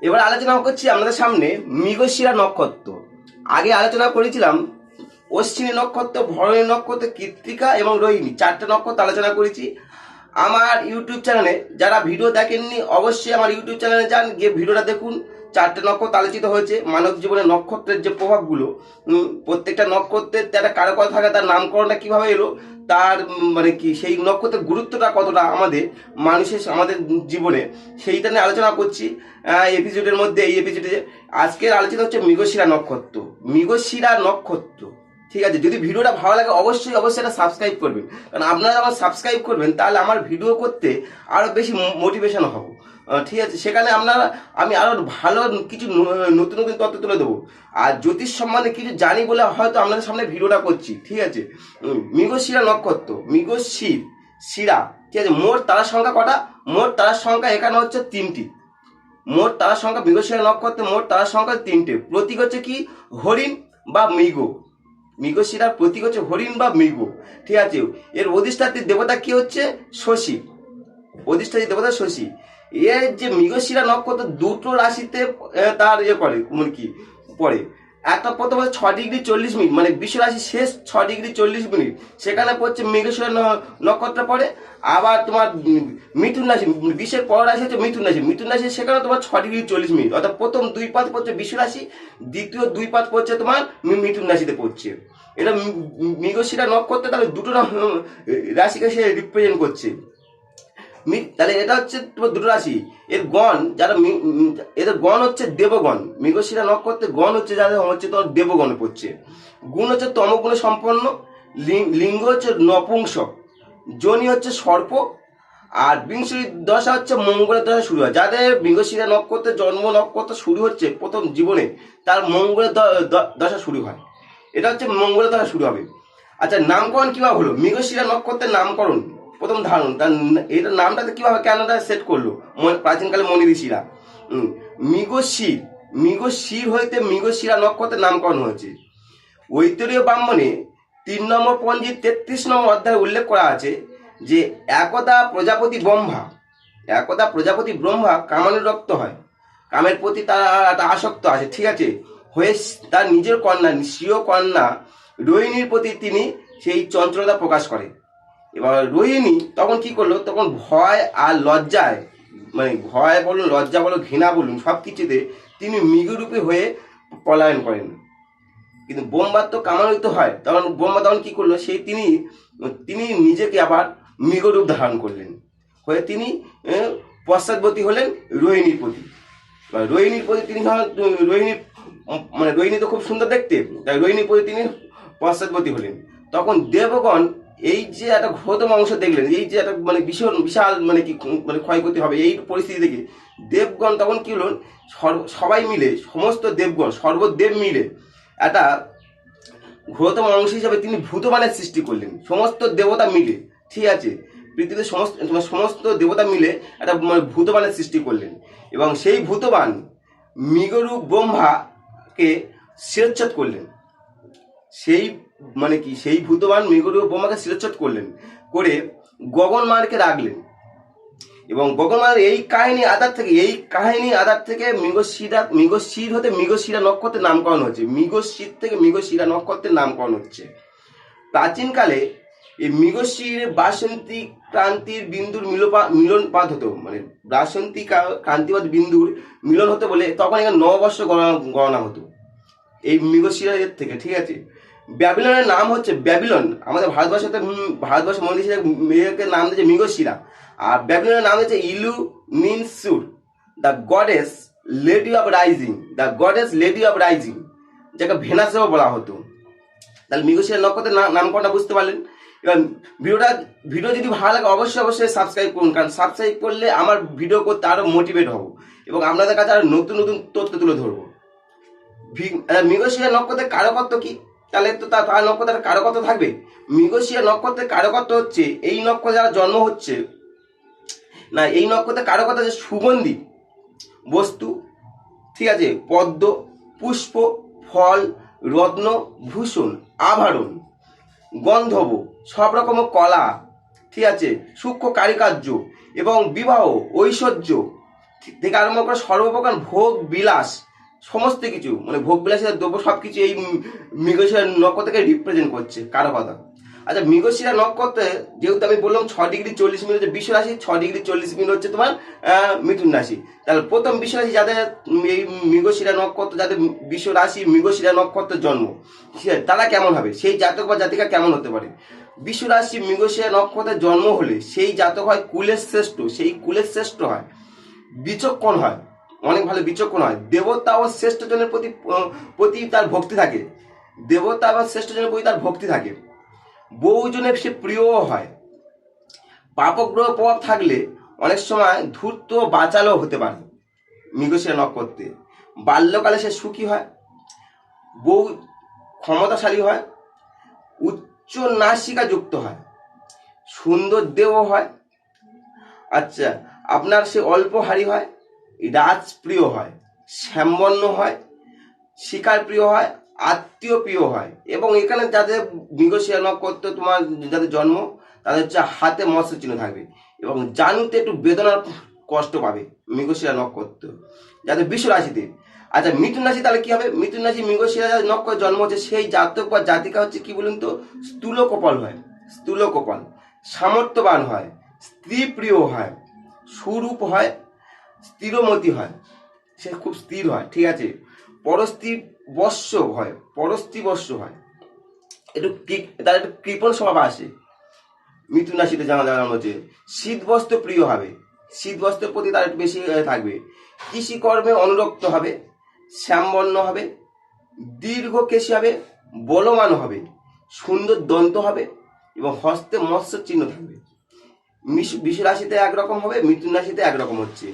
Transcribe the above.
এবার আলোচনা করছি আপনাদের সামনে মৃগশিরা নক্ষত্র। আগে আলোচনা করেছিলাম অশ্বিনী নক্ষত্র, ভরণী নক্ষত্র, কৃত্তিকা এবং রোহিণী, 4টে নক্ষত্র আলোচনা করেছি। আমার ইউটিউব চ্যানেলে যারা ভিডিও দেখেননি অবশ্যই আমার ইউটিউব চ্যানেলে যান, গিয়ে ভিডিওটা দেখুন। 4টে নক্ষত্র আলোচিত হয়েছে। মানব জীবনে নক্ষত্রের যে প্রভাবগুলো, প্রত্যেকটা নক্ষত্রের একটা কারকতা থাকে, তার নামকরণটা কিভাবে এলো, তার মানে কি সেই নক্ষত্রের গুরুত্বটা কতটা আমাদের মানুষের আমাদের জীবনে, সেইটা নিয়ে আলোচনা করছি এপিসোডের মধ্যে। এই এপিসোডে আজকের আলোচনা হচ্ছে মৃগশিরা নক্ষত্র। মৃগশিরা নক্ষত্র, ঠিক আছে। যদি ভিডিওটা ভালো লাগে অবশ্যই এটা সাবস্ক্রাইব করবেন, কারণ আপনারা যখন সাবস্ক্রাইব করবেন তাহলে আমার ভিডিও করতে আরও বেশি মোটিভেশন হব, ঠিক আছে। সেখানে আমি আরও ভালো কিছু নতুন নতুন তথ্য তুলে দেবো। আর জ্যোতিষ সম্বন্ধে কিছু জানি বলে হয়তো আপনাদের সামনে ভিডিওটা করছি, ঠিক আছে। মৃগশিরা নক্ষত্র, শিরা, ঠিক আছে। মোট তারার সংখ্যা কটা? মোট তারার সংখ্যা এখানে হচ্ছে 3টি। মোট তারার সংখ্যা মৃগশিরা নক্ষত্রে মোট তারার সংখ্যা 3টে। প্রতীক হচ্ছে কি? হরিণ বা মৃগ। মৃগশিরার প্রতীক হচ্ছে হরিণ বা মৃগ, ঠিক আছে। এর অধিষ্ঠাত্রী দেবতা কি হচ্ছে? শশী। অধিষ্ঠাত্রী দেবতা শশী। এর যে মৃগশিরা নক্ষত্র দুটো রাশিতে তার করে মানে কি পড়ে। একটা প্রথম হচ্ছে 6°40', মানে বিশ্ব রাশি শেষ 6°40', সেখানে পড়ছে মৃগশিরা নক্ষত্র পড়ে। আবার তোমার মিথুন রাশি, বিশ্বের পর রাশি হচ্ছে মিথুন রাশি। মিথুন রাশি সেখানে তোমার 6°40', অর্থাৎ প্রথম 2 পাত পড়ছে বিশ্ব রাশি, দ্বিতীয় 2 পাত পড়ছে তোমার মিথুন রাশিতে পড়ছে। এটা মৃগশিরা নক্ষত্র তাহলে দুটো রাশিকে সে রিপ্রেজেন্ট করছে। তাহলে এটা হচ্ছে তোমার দুটো রাশি। এর গণ যারা এদের গণ হচ্ছে দেবগণ। মৃগশিরা নক্ষত্রের গণ হচ্ছে যাদের হচ্ছে তোমার দেবগণে পড়ছে। গুণ হচ্ছে তমগুণে সম্পন্ন। লিঙ্গ হচ্ছে নপুংসক। যোনি হচ্ছে সর্প। আর বিংশতি দশা হচ্ছে মঙ্গলের দশা শুরু হয়। যাদের মৃগশিরা নক্ষত্রের জন্ম নক্ষত্র শুরু হচ্ছে প্রথম জীবনে, তার মঙ্গলের দশা শুরু হয়। এটা হচ্ছে মঙ্গলের দশা শুরু হবে। আচ্ছা, নামকরণ কিভাবে হলো? মৃগশিরা নক্ষত্রের নামকরণ প্রথম ধারণ, তার এটার নামটাতে কিভাবে কেন সেট করলো প্রাচীনকালে মনি ঋষিরা? মৃগশির হইতে মৃগশিরা নক্ষত্রের নামকরণ হয়েছে। ঐতরীয় ব্রাহ্মণে 3 নম্বর পঞ্জির 33 নম্বর অধ্যায়ে উল্লেখ করা আছে যে একদা প্রজাপতি ব্রহ্মা কামানুরক্ত হয়। কামের প্রতি তার আসক্ত আছে, ঠিক আছে, হয়ে তার নিজের কন্যা, স্বীয় কন্যা রোহিণীর প্রতি তিনি সেই চঞ্চলতা প্রকাশ করে। এবার রোহিণী তখন কি করলো? তখন ভয় আর লজ্জায়, মানে ভয় বলুন, লজ্জা বলুন, ঘৃণা বলুন, সব কিছুতে তিনি মৃগরূপী হয়ে পলায়ন করেন। কিন্তু ব্রহ্মার তো কামান্বিত হয়, তখন ব্রহ্মা তখন কি করলো? তিনি নিজেকে আবার মৃগরূপ ধারণ করলেন, হয়ে তিনি পশ্চাৎবর্তী হলেন রোহিণীর প্রতি। তিনি রোহিণী তো খুব সুন্দর দেখতে, তাই রোহিণীর প্রতি তিনি পশ্চাৎবর্তী হলেন। তখন দেবগণ এই যে একটা ঘোরতম অংশ দেখলেন, এই যে একটা মানে বিশাল মানে কি মানে ক্ষয়ক্ষতি হবে এই পরিস্থিতি থেকে, দেবগণ তখন কি হলেন? সবাই মিলে, সমস্ত দেবগণ, সর্বদেব মিলে একটা ঘোরতম অংশ হিসাবে তিনি ভূতবানের সৃষ্টি করলেন। সমস্ত দেবতা মিলে, ঠিক আছে, পৃথিবীর সমস্ত দেবতা মিলে একটা ভূতবানের সৃষ্টি করলেন। এবং সেই ভূতবান মৃগরূপ ব্রহ্মাকে শিরচ্ছেদ করলেন। সেই ভূতবান মৃগরূপ ব্রহ্মাকে শিরচ্ছেদ করলেন, করে গগনমার্কে রাখলেন। এবং গগনমার এই কাহিনী আধার থেকে মৃগশির হতে মৃগশিরা নক্ষত্রের নামকরণ হচ্ছে। মৃগশির থেকে মৃগশিরা নক্ষত্রের নামকরণ হচ্ছে। প্রাচীনকালে এই মৃগশির বাসন্তী ক্রান্তির বিন্দুর মিলনপাত হতো, মানে বাসন্তী ক্রান্তিপাত বিন্দুর মিলন হতো বলে তখন এখানে নববর্ষ গণনা হতো এই মৃগশিরের থেকে, ঠিক আছে। ব্যাবিলনের নাম হচ্ছে ব্যাবিলন। আমাদের ভারতবর্ষে মনীষীদের নাম দিয়েছে মৃগশিরা। আর ব্যাবিলনের নাম হচ্ছে ইলুমিনসুর, the goddess lady of rising, যাকে ভেনাসেও বলা হতো। তাহলে মৃগশিরা নক্ষত্রের নামকরণটা বুঝতে পারলেন। এবার ভিডিও যদি ভালো লাগে অবশ্যই সাবস্ক্রাইব করুন, কারণ সাবস্ক্রাইব করলে আমার ভিডিও করতে আরও মোটিভেট হব এবং আপনাদের কাছে আরও নতুন নতুন তথ্য তুলে ধরবো। মৃগশিরা নক্ষত্রের কারকত্ব কি? তাহলে তো তার নক্ষত্রের কারকত্ব থাকবে। মৃগশিরা নক্ষত্রের কারকত্ব হচ্ছে, এই নক্ষত্রে যারা জন্ম হচ্ছে না, এই নক্ষত্রের কারকত্ব হচ্ছে সুগন্ধি বস্তু, ঠিক আছে, পদ্ম, পুষ্প, ফল, রত্ন, ভূষণ, আভরণ, গন্ধর্ব, সব রকম কলা, ঠিক আছে, সূক্ষ্ম কারুকার্য এবং বিবাহ, ঐশ্বর্য, থেকে আরম্ভ করে সর্বপ্রকার ভোগ বিলাস সমস্ত কিছু মানে ভোগ বিলাসের দ্রব্য সব কিছু এই মৃগশিরা নক্ষত্রকে রিপ্রেজেন্ট করছে কারো কথা। আচ্ছা মৃগশিরা নক্ষত্রে যেহেতু আমি বললাম 6°40' হচ্ছে বৃষ রাশি, 6°40' হচ্ছে তোমার মিথুন রাশি। তাহলে প্রথম বৃষ রাশি যাদের এই মৃগশিরা নক্ষত্র, যাদের বৃষ রাশি মৃগশিরা নক্ষত্রের জন্ম, তারা কেমন হবে, সেই জাতক বা জাতিকা কেমন হতে পারে। বৃষ রাশি মৃগশিরা নক্ষত্রের জন্ম হলে সেই জাতক হয় কুলের শ্রেষ্ঠ, সেই কুলের শ্রেষ্ঠ হয়, বিচক্ষণ হয়, অনেক ভালো বিচক্ষণ হয়, দেবতা ও শ্রেষ্ঠ জনের প্রতি তার ভক্তি থাকে, দেবতা বা শ্রেষ্ঠ জনের প্রতি তার ভক্তি থাকে, বহুজনের সে প্রিয়ও হয়। পাপগ্রহ প্রভাব থাকলে অনেক সময় ধূর্ত বাচালও হতে পারে মৃগশিরা নক্ষত্রে। বাল্যকালে সে সুখী হয়, বহু ক্ষমতাশালী হয়, উচ্চ নাসিকা যুক্ত হয়, সুন্দর দেহ হয়। আচ্ছা আপনার সে অল্পহারী হয়, রাজপ্রিয় হয়, শ্যামবর্ণ হয়, শিকার প্রিয় হয়, আত্মীয় প্রিয় হয়। এবং এখানে যাদের মৃগশিরা নক্ষত্র তোমার যাদের জন্ম, তাদের হচ্ছে হাতে মৎস্য চিহ্ন থাকবে এবং জানুতে একটু বেদনার কষ্ট পাবে মৃগশিরা নক্ষত্র যাদের বৃষ রাশিতে। আচ্ছা মিথুন রাশি তাহলে কি হবে, মিথুন রাশি মৃগশিরা নক্ষত্র জন্ম হচ্ছে সেই জাতক বা জাতিকা হচ্ছে কি বলুন তো, স্থূল কপাল হয়, স্থূল কপাল, সামর্থ্যবান হয়, স্ত্রী প্রিয় হয়, সুরূপ হয়, স্থিরমতি হয়, সে খুব স্থির হয়, ঠিক আছে, পরস্ত্রী বর্ষ হয়, পরস্ত্রী বর্ষ হয়, একটু তার একটু কৃপণ স্বভাব আসে মিথুন রাশিতে জানা হচ্ছে। শীত বস্ত্র প্রিয় হবে, শীত বস্ত্রের প্রতি তার একটু বেশি থাকবে, কৃষিকর্মে অনুরক্ত হবে, শ্যামবর্ণ হবে, দীর্ঘ কেশী হবে, বলবান হবে, সুন্দর দন্ত হবে এবং হস্তে মৎস্য চিহ্ন থাকবে। বৃষ রাশিতে একরকম হবে, মিথুন রাশিতে একরকম হচ্ছে।